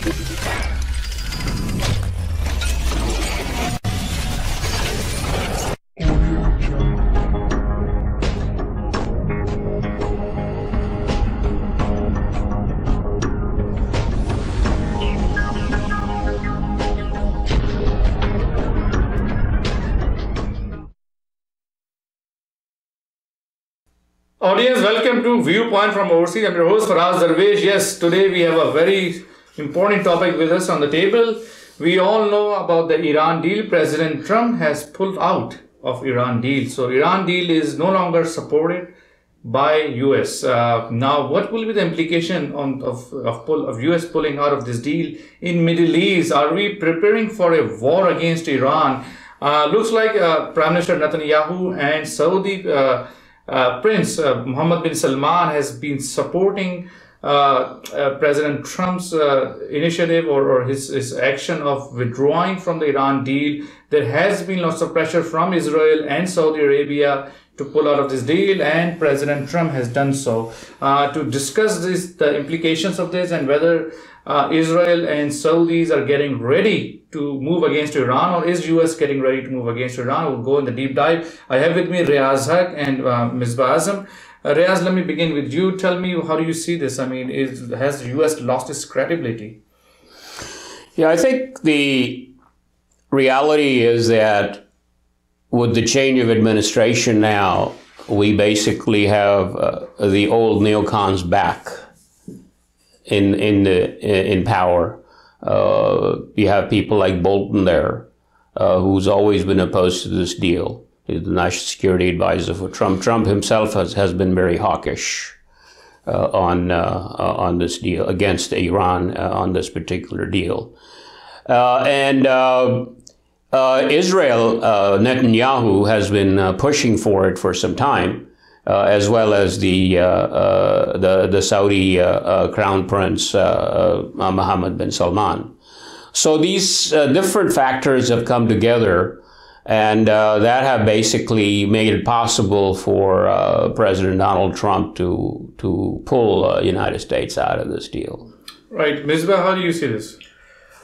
Audience, welcome to Viewpoint from Overseas. I'm your host, Faraz Darvesh. Yes, today we have a very important topic with us on the table. We all know about the Iran deal. President Trump has pulled out of Iran deal. So Iran deal is no longer supported by US. Now, what will be the implication of US pulling out of this deal in Middle East? Are we preparing for a war against Iran? Looks like Prime Minister Netanyahu and Saudi Prince Mohammad bin Salman has been supporting President Trump's initiative or his action of withdrawing from the Iran deal. There has been lots of pressure from Israel and Saudi Arabia to pull out of this deal, and President Trump has done so. To discuss the implications of this and whether Israel and Saudis are getting ready to move against Iran, or is US getting ready to move against Iran? We'll go in the deep dive. I have with me Riaz Haq and Misbah Azam. Riaz, let me begin with you. Tell me, how do you see this? I mean, has the US lost its credibility? Yeah, I think the reality is that with the change of administration now, we basically have the old neocons back in power. You have people like Bolton there, who's always been opposed to this deal. He's the national security advisor for Trump. Trump himself has been very hawkish on this deal, against Iran on this particular deal. Israel, Netanyahu has been pushing for it for some time, as well as the Saudi Crown Prince Mohammad bin Salman. So these different factors have come together, and that have basically made it possible for President Donald Trump to pull United States out of this deal. Right, Misbah, how do you see this?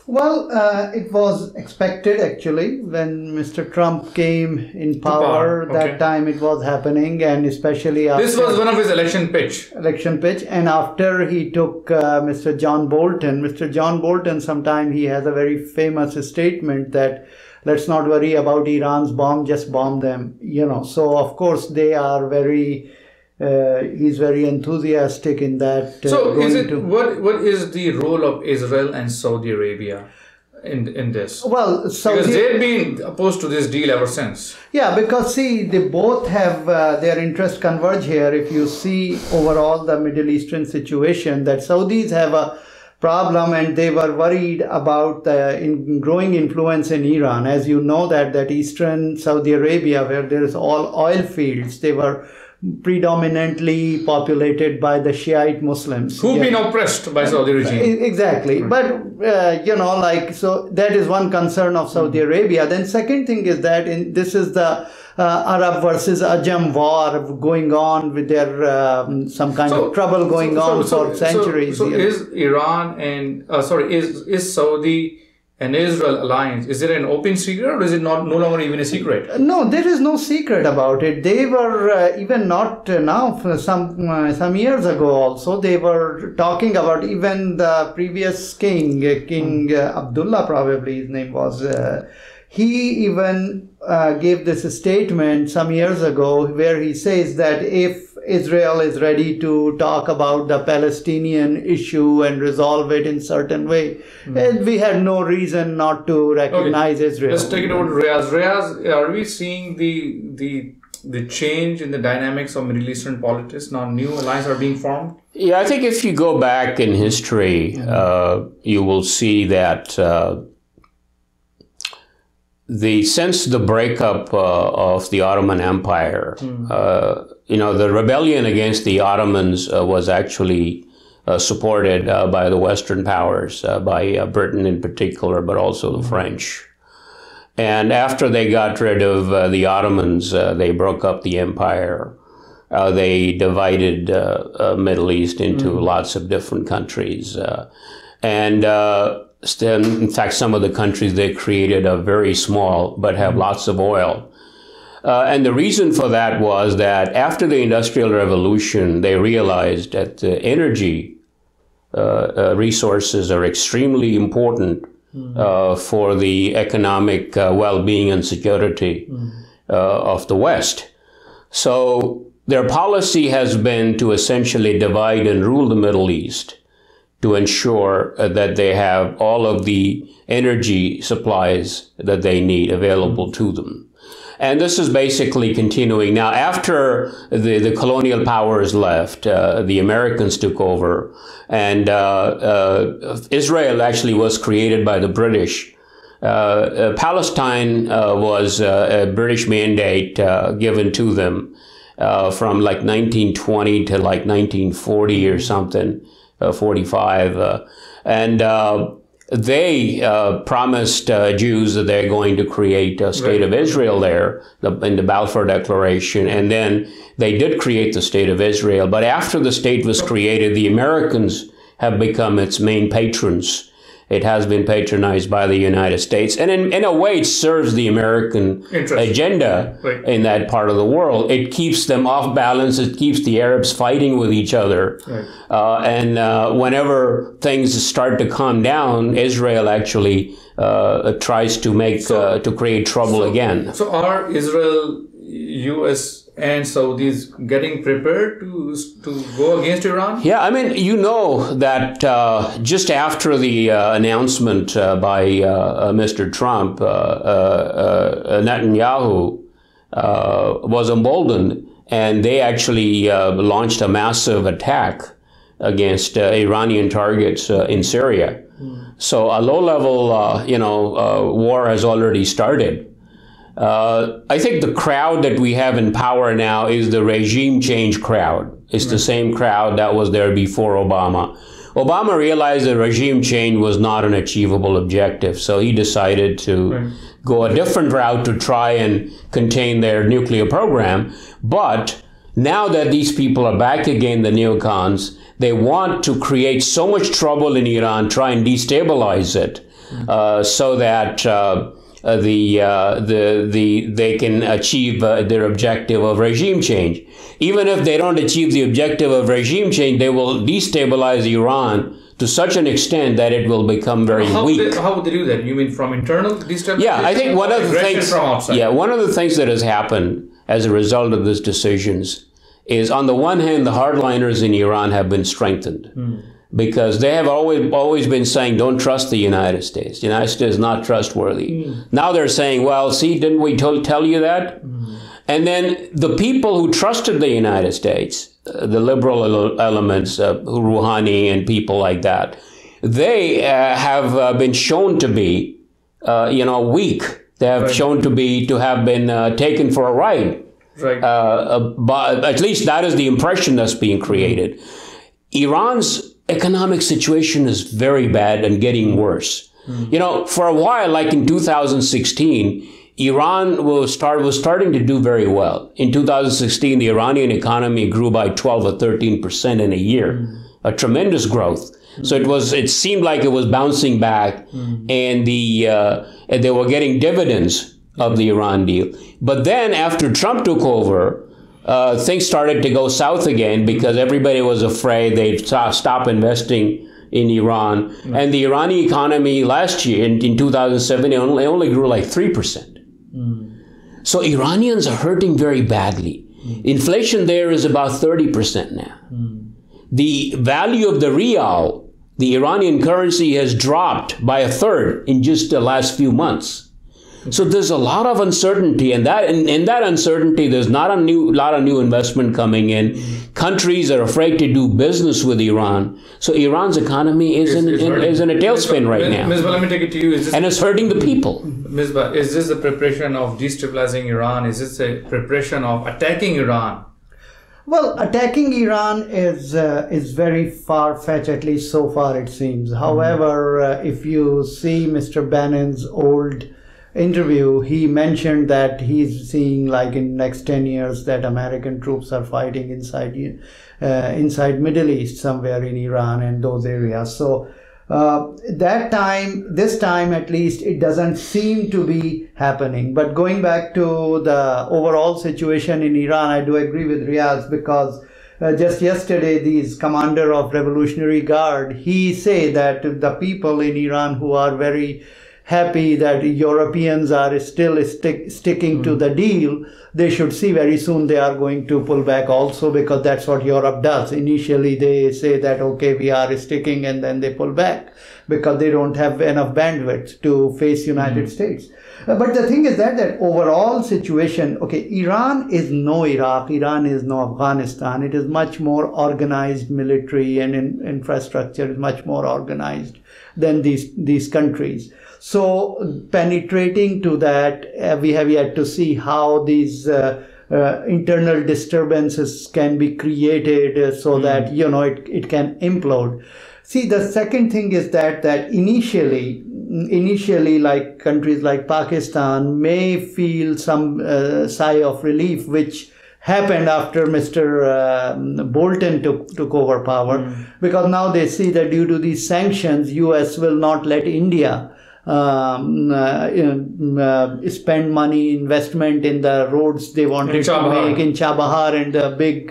Well, it was expected actually when Mr. Trump came in power. Okay. That time it was happening, and especially after this was one of his election pitch. And after he took Mr. John Bolton, sometime he has a very famous statement that let's not worry about Iran's bomb, just bomb them. So of course they are very. He's very enthusiastic in that. So, what is the role of Israel and Saudi Arabia in this? Well, because they've been opposed to this deal ever since. Yeah, because see, they both have their interests converge here. If you see overall the Middle Eastern situation, that Saudis have a problem, and they were worried about the growing influence in Iran. As you know, that eastern Saudi Arabia, where there is all oil fields, they were predominantly populated by the Shiite Muslims who've been oppressed by Saudi regime. Exactly. But so that is one concern of Saudi Arabia. Then second thing is that this is the Arab versus Ajam war going on with their some kind of trouble going on for centuries. So is Iran and is Saudi and Israel alliance, is it an open secret, or is it no longer even a secret? No, there is no secret about it. They were even not now, some years ago also, they were talking about even the previous king Abdullah, probably his name was, he even gave this statement some years ago where he says that if Israel is ready to talk about the Palestinian issue and resolve it in certain way, we had no reason not to recognize Israel. Let's take it over to Riaz. Riaz, are we seeing the change in the dynamics of Middle Eastern politics? Now new alliances are being formed? Yeah, I think if you go back in history, you will see that since the breakup of the Ottoman Empire, the rebellion against the Ottomans was actually supported by the Western powers, by Britain in particular, but also the French. And after they got rid of the Ottomans, they broke up the empire. They divided Middle East into lots of different countries. And in fact, some of the countries they created are very small, but have lots of oil. And the reason for that was that after the Industrial Revolution, they realized that the energy resources are extremely important for the economic well-being and security of the West. So their policy has been to essentially divide and rule the Middle East to ensure that they have all of the energy supplies that they need available to them. And this is basically continuing. Now, after the colonial powers left, the Americans took over, and Israel actually was created by the British. Palestine was a British mandate given to them from like 1920 to like 1940 or something, 45. They promised Jews that they're going to create a state of Israel there in the Balfour Declaration, and then they did create the state of Israel. But after the state was created, the Americans have become its main patrons. It has been patronized by the United States, and in a way it serves the American agenda in that part of the world. It keeps them off balance. It keeps the Arabs fighting with each other. And whenever things start to calm down, Israel actually tries to make to create trouble again. So are Israel, US and Saudis getting prepared to go against Iran? Yeah, I mean, you know that just after the announcement by Mr. Trump, Netanyahu was emboldened, and they actually launched a massive attack against Iranian targets in Syria. So a low-level, war has already started. I think the crowd that we have in power now is the regime change crowd. It's the same crowd that was there before Obama. Obama realized that regime change was not an achievable objective, so he decided to go a different route to try and contain their nuclear program. But now that these people are back again, the neocons, they want to create so much trouble in Iran, try and destabilize it, so that they can achieve their objective of regime change. Even if they don't achieve the objective of regime change, they will destabilize Iran to such an extent that it will become very weak. How would they do that? You mean from internal destabilization? Yeah, I think one of the things. One of the things that has happened as a result of these decisions is, on the one hand, the hardliners in Iran have been strengthened. Because they have always been saying, don't trust the United States. The United States is not trustworthy. Now they're saying, well, see, didn't we tell you that? And then the people who trusted the United States, the liberal elements, Rouhani and people like that, they have been shown to be, weak. They have shown to have been taken for a ride. But at least that is the impression that's being created. Iran's economic situation is very bad and getting worse. For a while, like in 2016, Iran was starting to do very well. In 2016, the Iranian economy grew by 12 or 13% in a year, a tremendous growth. So it seemed like it was bouncing back, and they were getting dividends of the Iran deal. But then after Trump took over, things started to go south again because everybody was afraid they'd stop investing in Iran. And the Iranian economy last year, in 2007, only grew like 3%. So Iranians are hurting very badly. Inflation there is about 30% now. The value of the rial, the Iranian currency, has dropped by a third in just the last few months. So there's a lot of uncertainty, and in that uncertainty, there's not a lot of new investment coming in. Countries are afraid to do business with Iran. So Iran's economy is in a tailspin right now. Ms. let me take it to you. And it's hurting the people. Ms. Is this the preparation of destabilizing Iran? Is this a preparation of attacking Iran? Well, attacking Iran is very far-fetched, at least so far it seems. However, if you see Mr. Bannon's old interview, he mentioned that he's seeing, like, in next 10 years that American troops are fighting inside Middle East, somewhere in Iran and those areas. So This time at least, it doesn't seem to be happening. But going back to the overall situation in Iran, I do agree with Riaz, because just yesterday, this commander of Revolutionary Guard, he said that the people in Iran who are very happy that Europeans are still sticking to the deal, they should see very soon they are going to pull back also, because that's what Europe does. Initially, they say that, okay, we are sticking, and then they pull back because they don't have enough bandwidth to face United States. But the thing is that overall situation, okay, Iran is no Iraq, Iran is no Afghanistan. It is much more organized military, and infrastructure is much more organized than these countries. So penetrating to that, we have yet to see how these internal disturbances can be created so that, it can implode. See, the second thing is that initially, like countries like Pakistan may feel some sigh of relief, which happened after Mr. Bolton took over power, because now they see that due to these sanctions, US will not let India spend money, investment in the roads they wanted to make in Chabahar and the big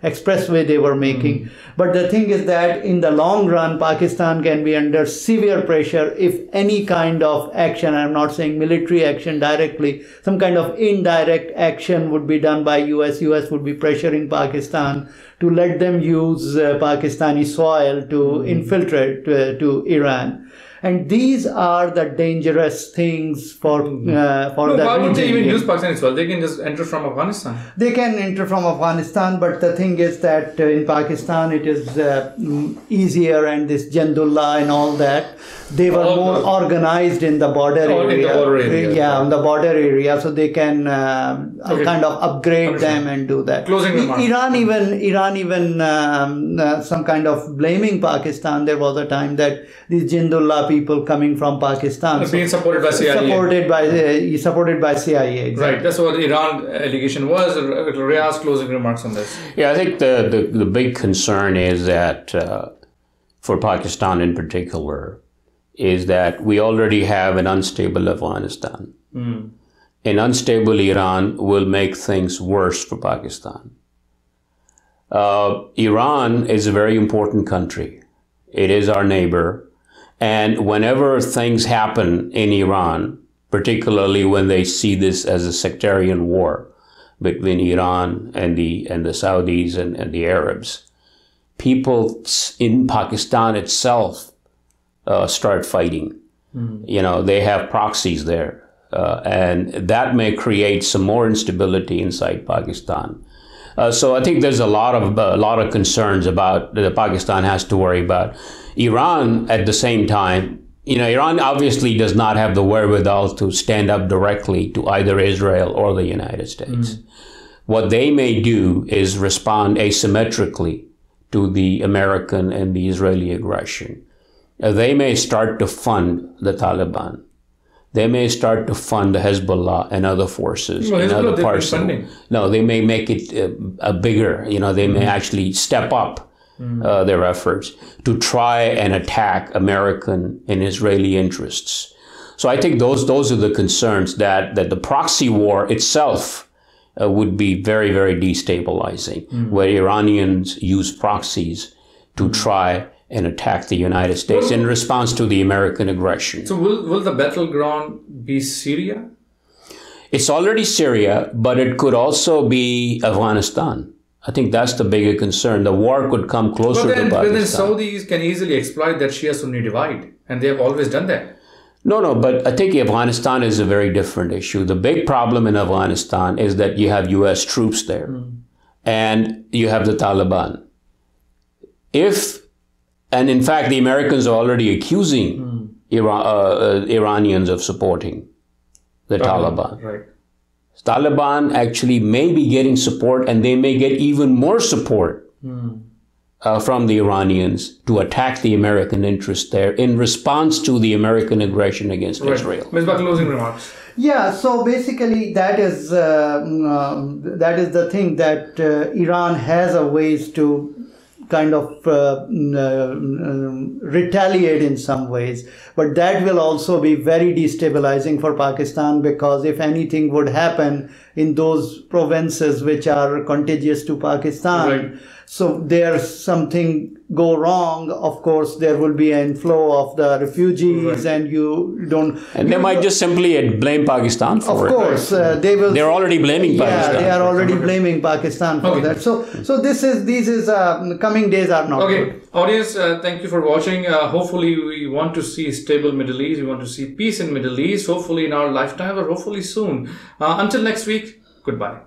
expressway they were making. But the thing is that in the long run, Pakistan can be under severe pressure if any kind of action, I'm not saying military action directly, some kind of indirect action would be done by US. US would be pressuring Pakistan to let them use Pakistani soil to infiltrate to Iran. And these are the dangerous things for the why would they even region. use Pakistan as well? They can just enter from Afghanistan. They can enter from Afghanistan, but the thing is that in Pakistan it is easier, and this Jandullah and all that, they were more organized in the border area. In the border area. Yeah, in the border area, so they can kind of upgrade them and do that. Closing remarks. Iran even some kind of blaming Pakistan. There was a time that these Jindullah people coming from Pakistan being supported by CIA. Supported by CIA. Exactly. Right, that's what the Iran allegation was. Riaz's closing remarks on this. Yeah, I think the big concern is that for Pakistan in particular is that we already have an unstable Afghanistan. An unstable Iran will make things worse for Pakistan. Iran is a very important country. It is our neighbor. And whenever things happen in Iran, particularly when they see this as a sectarian war between Iran and the Saudis and the Arabs, people in Pakistan itself start fighting. They have proxies there. And that may create some more instability inside Pakistan. So I think there's a lot of concerns about that Pakistan has to worry about. Iran, at the same time, Iran obviously does not have the wherewithal to stand up directly to either Israel or the United States. What they may do is respond asymmetrically to the American and the Israeli aggression. They may start to fund the Taliban. They may start to fund the Hezbollah and other forces in other parts of the world. No, they may make it bigger. They may actually step up their efforts to try and attack American and Israeli interests. So I think those are the concerns that the proxy war itself would be very, very destabilizing, where Iranians use proxies to try and attack the United States in response to the American aggression. So will the battleground be Syria? It's already Syria, but it could also be Afghanistan. I think that's the bigger concern. The war could come closer to Pakistan. But then Saudis can easily exploit that Shia-Sunni divide, and they have always done that. No, but I think Afghanistan is a very different issue. The big problem in Afghanistan is that you have US troops there, and you have the Taliban. And in fact, the Americans are already accusing Iranians of supporting the Taliban. Right. Taliban actually may be getting support, and they may get even more support from the Iranians to attack the American interest there in response to the American aggression against Israel. Ms. Bak, closing remarks. Yeah, so basically that is the thing, that Iran has a ways to kind of retaliate in some ways. But that will also be very destabilizing for Pakistan, because if anything would happen in those provinces which are contiguous to Pakistan, right. So there's something go wrong, of course there will be an inflow of the refugees, right. And you don't... And they might just simply blame Pakistan for it. Of course, they will... They're already blaming Pakistan. Yeah, they are already blaming Pakistan for that. So these coming days are not good. Audience, thank you for watching. Hopefully we want to see stable Middle East. We want to see peace in Middle East, hopefully in our lifetime or hopefully soon. Until next week, goodbye.